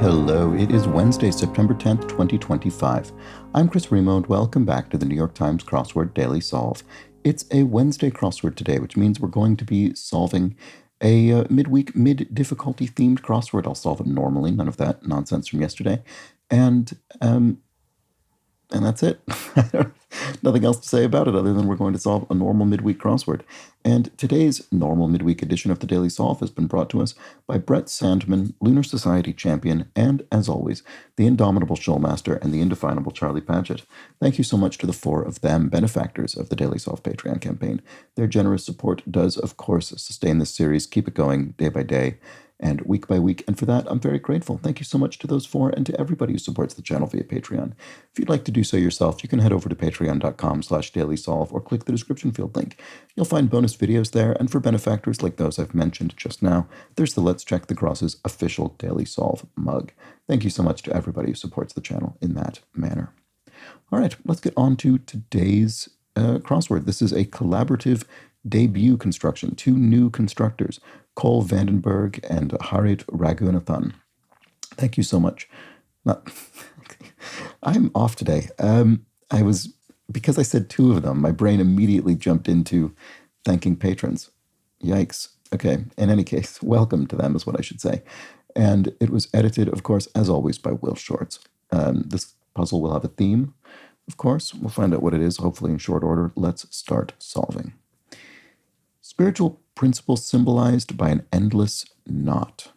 Hello, it is Wednesday, September 10th, 2025. I'm Chris Remo, and welcome back to the New York Times Crossword Daily Solve. It's a Wednesday crossword today, which means we're going to be solving a midweek, mid-difficulty themed crossword. I'll solve it normally, none of that nonsense from yesterday. And that's it. Nothing else to say about it other than we're going to solve a normal midweek crossword. And today's normal midweek edition of the Daily Solve has been brought to us by Brett Sandman, Lunar Society champion, and, as always, the indomitable Showmaster and the indefinable Charlie Paget. Thank you so much to the four of them, benefactors of the Daily Solve Patreon campaign. Their generous support does, of course, sustain this series, keep it going day by day and week by week, and for that, I'm very grateful. Thank you so much to those four and to everybody who supports the channel via Patreon. If you'd like to do so yourself, you can head over to patreon.com/dailysolve or click the description field link. You'll find bonus videos there, and for benefactors like those I've mentioned just now, there's the Let's Check the Crosses official Daily Solve mug. Thank you so much to everybody who supports the channel in that manner. All right, let's get on to today's crossword. This is a collaborative debut construction, two new constructors, Cole Vandenberg and Harit Raghunathan. Thank you so much. I'm off today. Because I said two of them, my brain immediately jumped into thanking patrons. Yikes. Okay, in any case, welcome to them is what I should say. And it was edited, of course, as always, by Will Shorts. This puzzle will have a theme, of course. We'll find out what it is, hopefully in short order. Let's start solving. Spiritual principle symbolized by an endless knot.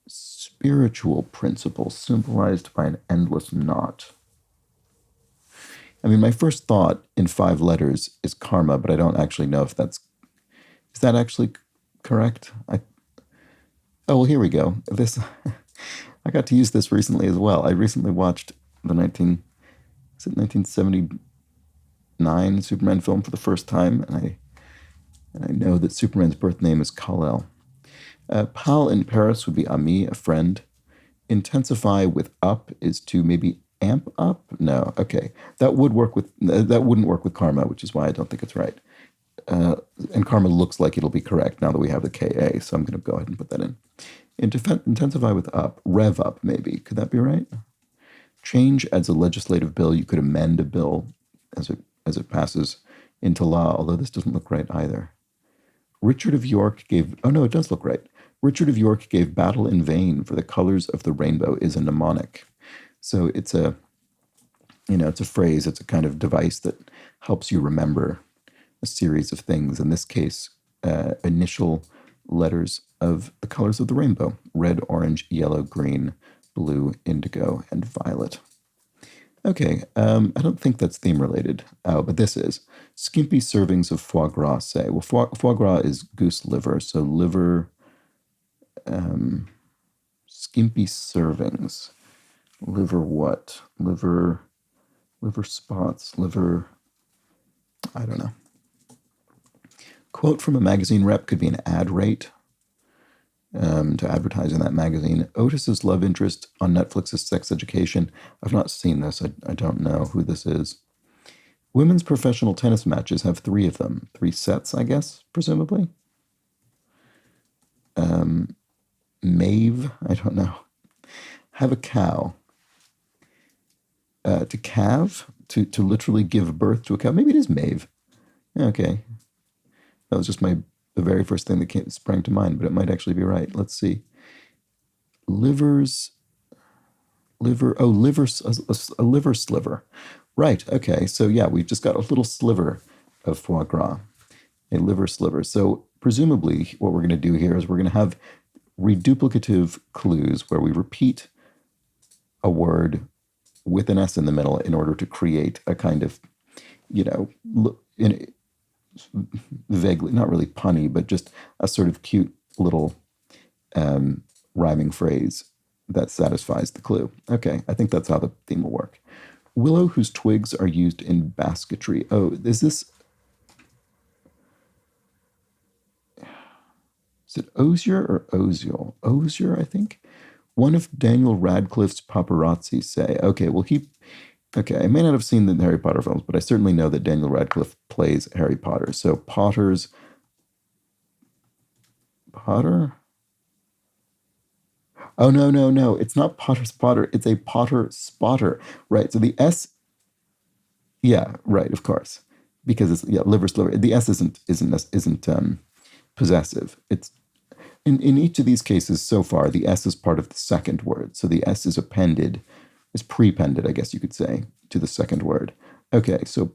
Spiritual principle symbolized by an endless knot. I mean, my first thought in 5 letters is karma, but I don't actually know if is that actually correct? Oh, well, here we go. I got to use this recently as well. I recently watched the 1979 Superman film for the first time, and I know that Superman's birth name is Kal-El. Pal in Paris would be ami, a friend. Intensify with up is to maybe amp up? No, okay. That wouldn't work with karma, which is why I don't think it's right. And karma looks like it'll be correct now that we have the KA, so I'm going to go ahead and put that in. Intensify with up, rev up maybe. Could that be right? Change adds a legislative bill. You could amend a bill as it passes into law, although this doesn't look right either. Richard of York gave, oh no, it does look right. Richard of York gave battle in vain for the colors of the rainbow is a mnemonic. So it's a phrase, it's a kind of device that helps you remember a series of things. In this case, initial letters of the colors of the rainbow: red, orange, yellow, green, blue, indigo, and violet. Okay, I don't think that's theme related. Oh, but this is. Skimpy servings of foie gras say. Well, foie gras is goose liver, so liver, skimpy servings. Liver what? Liver spots, liver, I don't know. Quote from a magazine rep could be an ad rate to advertise in that magazine. Otis's love interest on Netflix's Sex Education. I've not seen this. I don't know who this is. Women's professional tennis matches have 3 of them. 3 sets, I guess, presumably. Mave, I don't know. Have a cow. To calve, to literally give birth to a cow. Maybe it is Mave. Okay. That was just the very first thing that sprang to mind, but it might actually be right. Let's see. A liver sliver. Right, okay. So yeah, we've just got a little sliver of foie gras. A liver sliver. So presumably what we're going to do here is we're going to have reduplicative clues where we repeat a word with an S in the middle in order to create a kind of, vaguely, not really punny, but just a sort of cute little rhyming phrase that satisfies the clue. Okay, I think that's how the theme will work. Willow whose twigs are used in basketry. Oh, is it osier or osial? Osier, I think. One of Daniel Radcliffe's paparazzi say. Okay, well, I may not have seen the Harry Potter films, but I certainly know that Daniel Radcliffe plays Harry Potter. So Potter? Oh, no, no, no. It's not Potter Spotter. It's a Potter Spotter. Right. So the S, yeah, right, of course. Because it's, yeah, liver sliver. The S isn't possessive. It's in each of these cases so far, the S is part of the second word. So the S is appended, is prepended, I guess you could say, to the second word. Okay, so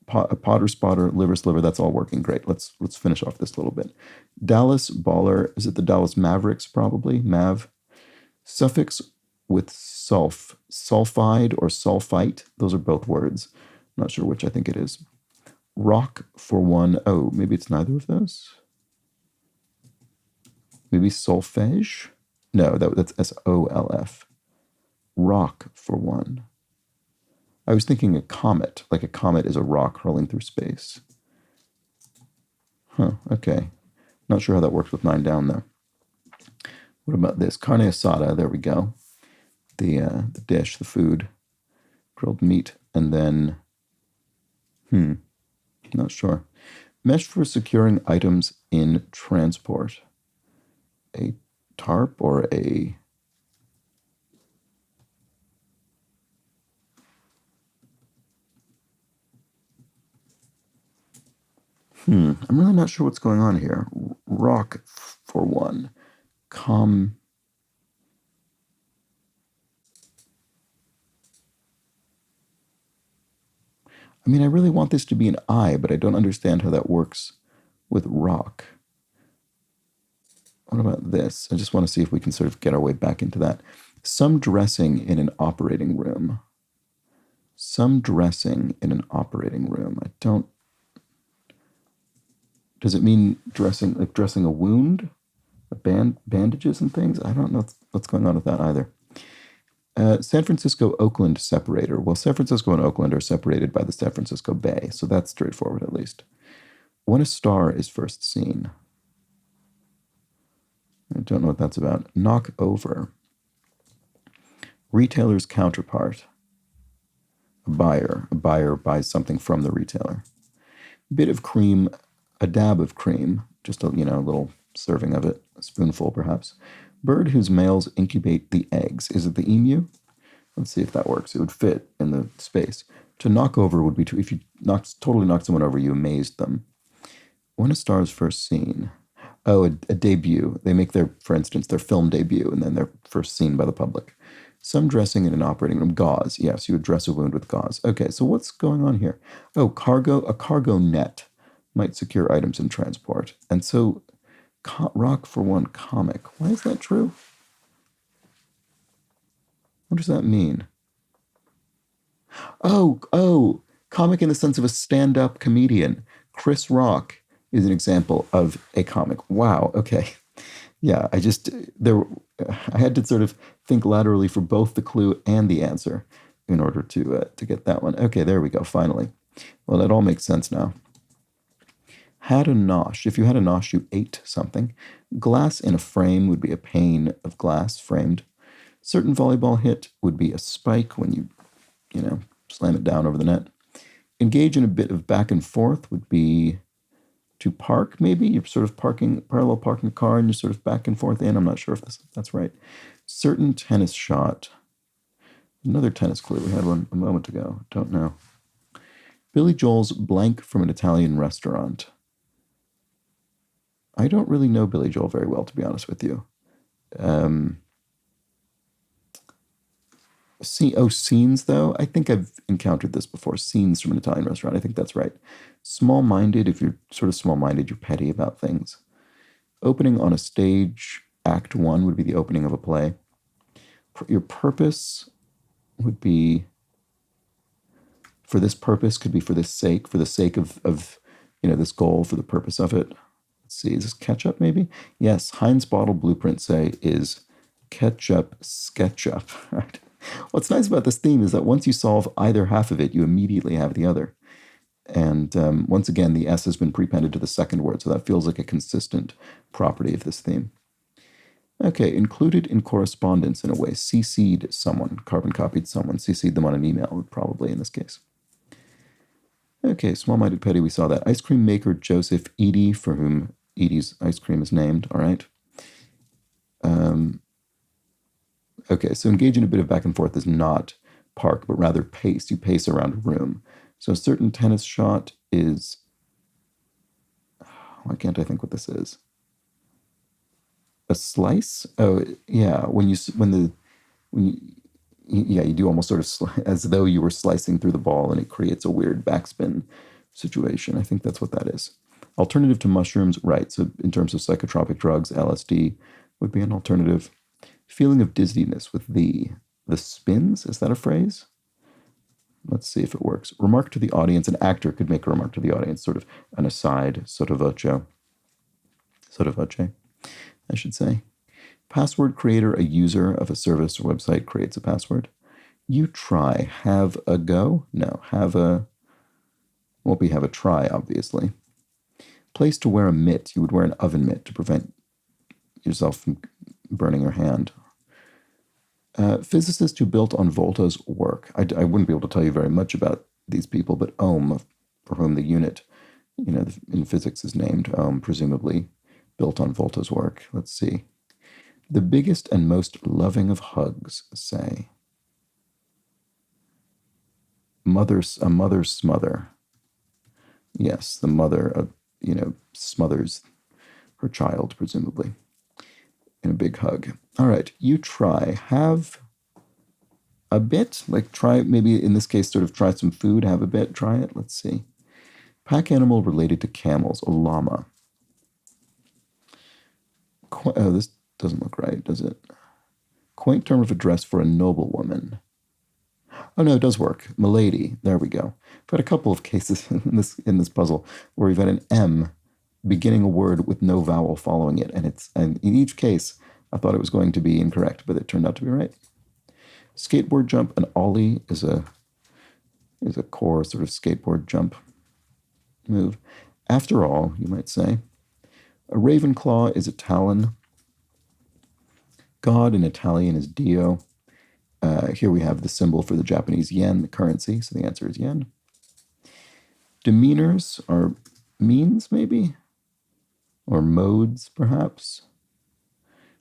Potter Spotter, liver sliver, that's all working great. Let's finish off this a little bit. Dallas Baller, is it the Dallas Mavericks probably? Mav. Suffix with sulfide or sulfite. Those are both words. I'm not sure which I think it is. Rock for one. Oh, maybe it's neither of those. Maybe solfege? No, that's SOLF. Rock for one. I was thinking a comet, like a comet is a rock hurling through space. Huh, okay. Not sure how that works with 9 down, though. What about this? Carne asada, there we go. The dish, the food, grilled meat, and then, not sure. Mesh for securing items in transport. A tarp or a... I'm really not sure what's going on here. Rock for one. I mean, I really want this to be an I, but I don't understand how that works with rock. What about this? I just want to see if we can sort of get our way back into that. Some dressing in an operating room. Some dressing in an operating room. I don't... Does it mean dressing, like dressing a wound? Bandages and things? I don't know what's going on with that either. San Francisco-Oakland separator. Well, San Francisco and Oakland are separated by the San Francisco Bay, so that's straightforward at least. When a star is first seen. I don't know what that's about. Knock over. Retailer's counterpart. A buyer. A buyer buys something from the retailer. Bit of cream, a dab of cream, just a little serving of it, a spoonful perhaps. Bird whose males incubate the eggs. Is it the emu? Let's see if that works. It would fit in the space. To knock over would be if you totally knock someone over, you amazed them. When a star is first seen. Oh, a debut. They make for instance, their film debut, and then they're first seen by the public. Some dressing in an operating room. Gauze. Yes, you would dress a wound with gauze. Okay, so what's going on here? Oh, a cargo net might secure items in transport. And so, rock for one, comic. Why is that true? What does that mean? Oh, comic in the sense of a stand-up comedian. Chris Rock is an example of a comic. Wow, okay. Yeah, I had to sort of think laterally for both the clue and the answer in order to get that one. Okay, there we go, finally. Well, that all makes sense now. Had a nosh. If you had a nosh, you ate something. Glass in a frame would be a pane of glass framed. Certain volleyball hit would be a spike when you slam it down over the net. Engage in a bit of back and forth would be to park, maybe. You're sort of parallel parking a car and you're sort of back and forth in. I'm not sure if that's right. Certain tennis shot. Another tennis clue. We had one a moment ago. Don't know. Billy Joel's blank from an Italian restaurant. I don't really know Billy Joel very well, to be honest with you. Scenes, though. I think I've encountered this before. Scenes from an Italian restaurant. I think that's right. Small-minded. If you're sort of small-minded, you're petty about things. Opening on a stage. Act 1 would be the opening of a play. Your purpose would be... For this purpose, could be for the sake of this goal, for the purpose of it. Let's see, is this ketchup maybe? Yes, Heinz bottle blueprint say is ketchup sketchup. Right. What's nice about this theme is that once you solve either half of it, you immediately have the other. And once again, the S has been prepended to the second word, so that feels like a consistent property of this theme. Okay, included in correspondence in a way. CC'd someone, carbon copied someone, CC'd them on an email, probably in this case. Okay, small-minded petty, we saw that. Ice cream maker Joseph Edie, for whom Edie's ice cream is named, all right. Okay, so engage in a bit of back and forth is not park, but rather pace. You pace around a room. So a certain tennis shot is, why can't I think what this is? A slice? Oh, yeah. When you, yeah, you do almost sort of as though you were slicing through the ball, and it creates a weird backspin situation. I think that's what that is. Alternative to mushrooms, right? So in terms of psychotropic drugs, LSD would be an alternative. Feeling of dizziness with the spins. Is that a phrase? Let's see if it works. Remark to the audience. An actor could make a remark to the audience, sort of an aside, sotto voce, I should say. Password creator, a user of a service or website creates a password. You try. Have a go? No. Won't be have a try, obviously. Place to wear a mitt. You would wear an oven mitt to prevent yourself from burning your hand. Physicist who built on Volta's work. I wouldn't be able to tell you very much about these people, but Ohm, for whom the unit, in physics is named Ohm, presumably built on Volta's work. Let's see. The biggest and most loving of hugs, say. A mother's smother. Yes, the mother, smothers her child, presumably, in a big hug. All right, you try. Have a bit, like try, maybe in this case, sort of try some food, have a bit, try it. Let's see. Pack animal related to camels, a llama. Oh, this doesn't look right, does it? Quaint term of address for a noblewoman. Oh no, it does work. Milady. There we go. I've had a couple of cases in this puzzle where we've had an M beginning a word with no vowel following it, and in each case I thought it was going to be incorrect, but it turned out to be right. Skateboard jump, an ollie is a core sort of skateboard jump move. After all, you might say. A ravenclaw is a talon. God in Italian is Dio. Here we have the symbol for the Japanese yen, the currency, so the answer is yen. Demeanors are means, maybe? Or modes, perhaps?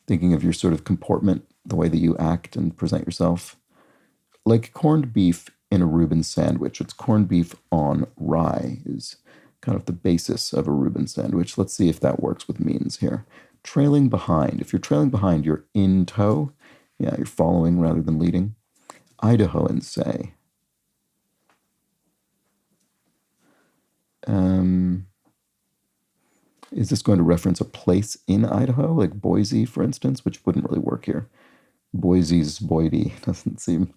Thinking of your sort of comportment, the way that you act and present yourself. Like corned beef in a Reuben sandwich. It's corned beef on rye is kind of the basis of a Reuben sandwich. Let's see if that works with means here. Trailing behind. If you're trailing behind, you're in tow. Yeah, you're following rather than leading. Idahoans say. Is this going to reference a place in Idaho, like Boise, for instance, which wouldn't really work here? Boise's Boise doesn't seem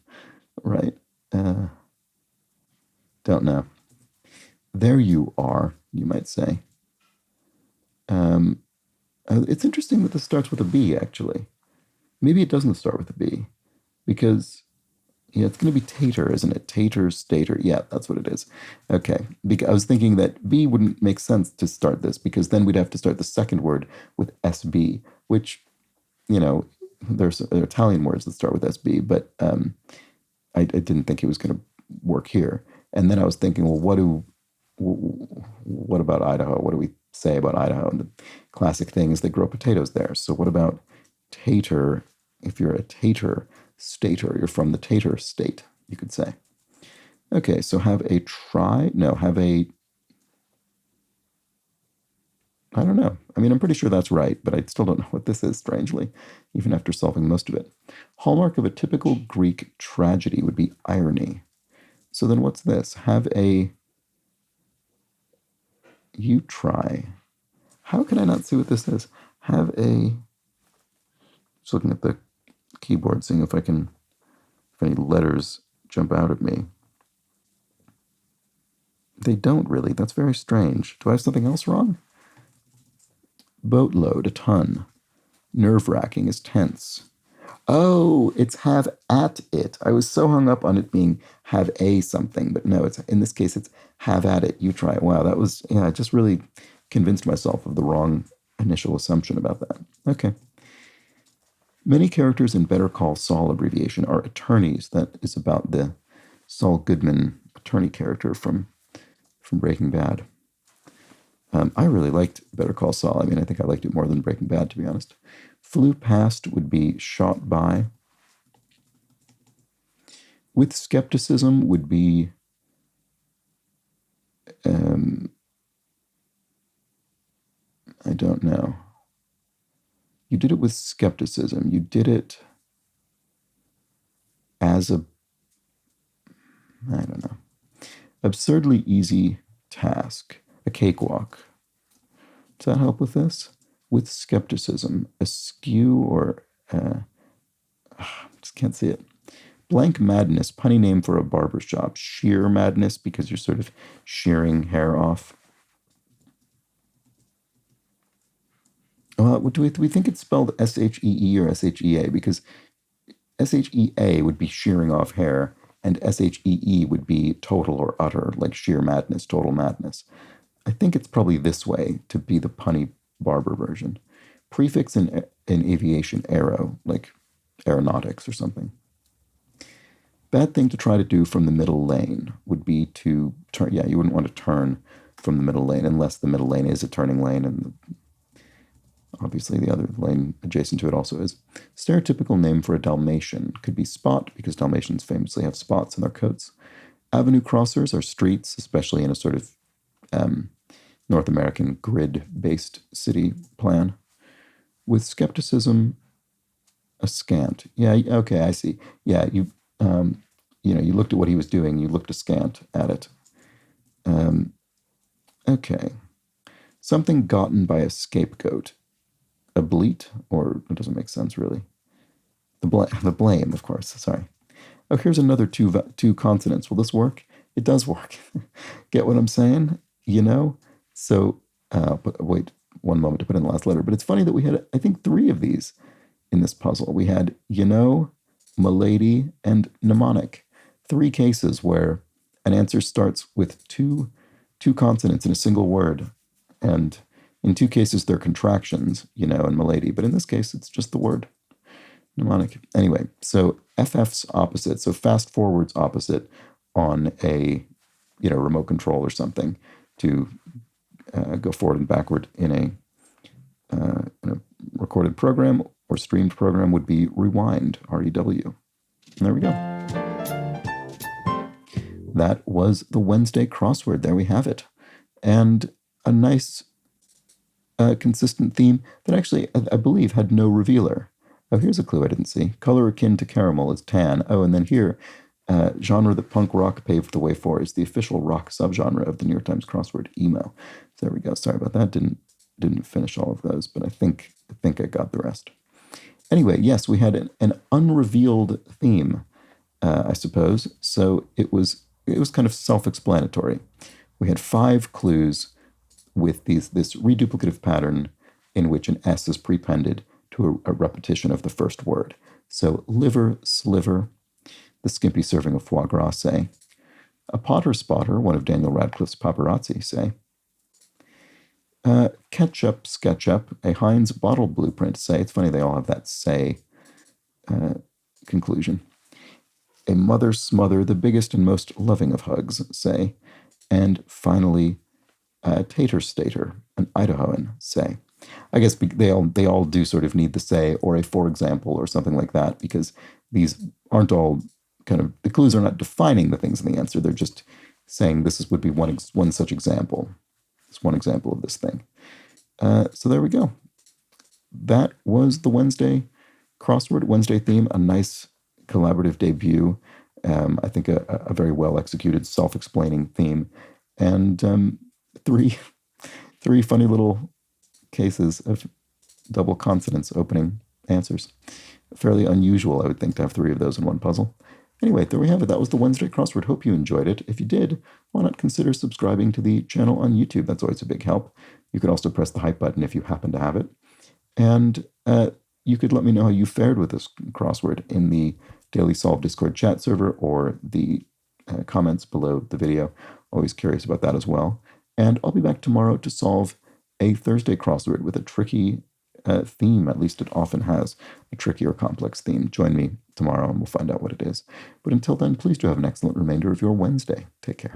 right. Don't know. There you are, you might say. It's interesting that this starts with a B, actually. Maybe it doesn't start with a B, because it's going to be tater, isn't it? Tater, stater. Yeah, that's what it is. Okay. I was thinking that B wouldn't make sense to start this, because then we'd have to start the second word with SB, which, there are Italian words that start with SB, but I didn't think it was going to work here. And then I was thinking, well, what about Idaho? What do we say about Idaho? And the classic thing is they grow potatoes there. So what about tater? If you're a tater stater, you're from the tater state, you could say. Okay, so have a try. No, have a, I don't know. I mean, I'm pretty sure that's right, but I still don't know what this is, strangely, even after solving most of it. Hallmark of a typical Greek tragedy would be irony. So then what's this? Have a, you try. How can I not see what this is? Have a, just looking at the keyboard, seeing if any letters jump out at me. They don't really. That's very strange. Do I have something else wrong? Boatload, a ton. Nerve-wracking is tense. Oh, it's have at it. I was so hung up on it being have a something, but no, it's in this case it's have at it. You try it. Wow, that was, I just really convinced myself of the wrong initial assumption about that. Okay. Many characters in Better Call Saul abbreviation are attorneys. That is about the Saul Goodman attorney character from Breaking Bad. I really liked Better Call Saul. I mean, I think I liked it more than Breaking Bad, to be honest. Flew past would be shot by. With skepticism would be, I don't know. You did it with skepticism. You did it as a, I don't know, absurdly easy task, a cakewalk. Does that help with this? With skepticism, askew or, just can't see it. Blank madness, punny name for a barber shop. Sheer madness, because you're sort of shearing hair off. Do we think it's spelled S-H-E-E or S-H-E-A? Because S-H-E-A would be shearing off hair, and S-H-E-E would be total or utter, like sheer madness, total madness. I think it's probably this way to be the punny barber version. Prefix in aviation, aero, like aeronautics or something. Bad thing to try to do from the middle lane would be to turn. Yeah, you wouldn't want to turn from the middle lane unless the middle lane is a turning lane, and obviously the other lane adjacent to it also is. Stereotypical name for a Dalmatian could be Spot, because Dalmatians famously have spots in their coats. Avenue crossers are streets, especially in a sort of North American grid-based city plan. With skepticism, askant. Yeah, okay, I see. Yeah, you looked at what he was doing. You looked askant at it. Okay. Something gotten by a scapegoat. A bleat, or it doesn't make sense really. The blame, of course. Sorry. Oh, here's another two consonants. Will this work? It does work. Get what I'm saying? So, but wait one moment to put in the last letter. But it's funny that we had, I think, 3 of these in this puzzle. We had, milady, and mnemonic. 3 cases where an answer starts with two consonants in a single word. And in 2 cases, they're contractions, and milady. But in this case, it's just the word mnemonic. Anyway, so FF's opposite, so fast forward's opposite on a, remote control or something to go forward and backward in a recorded program or streamed program would be rewind, REW. And there we go. That was the Wednesday crossword. There we have it. And a nice, consistent theme that actually, I believe, had no revealer. Oh, here's a clue I didn't see. Color akin to caramel is tan. Oh, and then here, genre that punk rock paved the way for is the official rock subgenre of the New York Times crossword, emo. So there we go. Sorry about that. Didn't finish all of those, but I think I got the rest. Anyway, yes, we had an unrevealed theme, I suppose. So it was kind of self-explanatory. We had 5 clues with this reduplicative pattern in which an S is prepended to a repetition of the first word. So liver, sliver, the skimpy serving of foie gras, say. A Potter spotter, one of Daniel Radcliffe's paparazzi, say. Ketchup, SketchUp, a Heinz bottle blueprint, say. It's funny, they all have that say conclusion. A mother smother, the biggest and most loving of hugs, say. And finally, tater stater, an Idahoan, say. I guess they all do sort of need the say or a for example or something like that, because these aren't all kind of, the clues are not defining the things in the answer. They're just saying would be one such example. It's one example of this thing. So there we go. That was the Wednesday crossword, Wednesday theme, a nice collaborative debut. I think a very well executed, self-explaining theme, and 3 funny little cases of double consonants opening answers. Fairly unusual, I would think, to have 3 of those in one puzzle. Anyway, there we have it. That was the Wednesday crossword. Hope you enjoyed it. If you did, why not consider subscribing to the channel on YouTube? That's always a big help. You could also press the hype button if you happen to have it. And you could let me know how you fared with this crossword in the Daily Solve Discord chat server or the comments below the video. Always curious about that as well. And I'll be back tomorrow to solve a Thursday crossword with a tricky theme. At least it often has a tricky or complex theme. Join me tomorrow and we'll find out what it is. But until then, please do have an excellent remainder of your Wednesday. Take care.